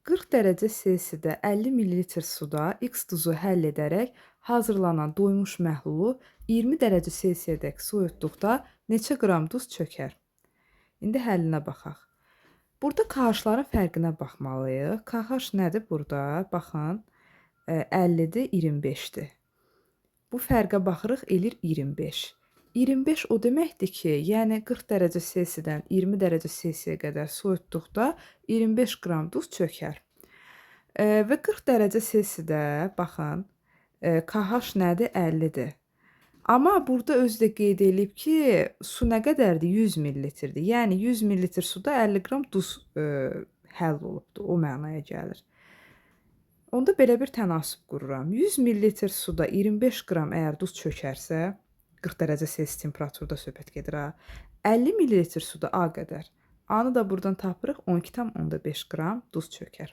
40 dərəcə Selsidə 50 ml suda X duzu həll edərək hazırlanan doymuş məhlulu 20 dərəcə Selsiyədək soyutduqda neçə qram duz çökər? İndi həllinə baxaq. Burada KH-ların fərqinə baxmalıyıq. KH nədir burada? Baxın, 50-dir, 25-dir. Bu fərqə baxırıq, eləyir 25. 25 o deməkdir ki, yəni 40 dərəcə Selsidən 20 dərəcə Selsiyə qədər soyutduqda 25 qram duz çökər. Və 40 dərəcə Selsidə baxın, KH nədir? 50-dir. Amma burada özü də qeyd eləyib ki, su nə qədərdir? 100 ml-dir. Yəni 100 ml suda 50 qram duz həll olubdur. O mənaya gəlir. Onda belə bir tənasüb qururam. 100 ml suda 25 qram əgər duz çökərsə, 40 dərəcə Selsi temperaturda söhbət gedir ha. 50 ml suda A qədər. A-nı da buradan tapırıq, 12,5 qram duz çökər.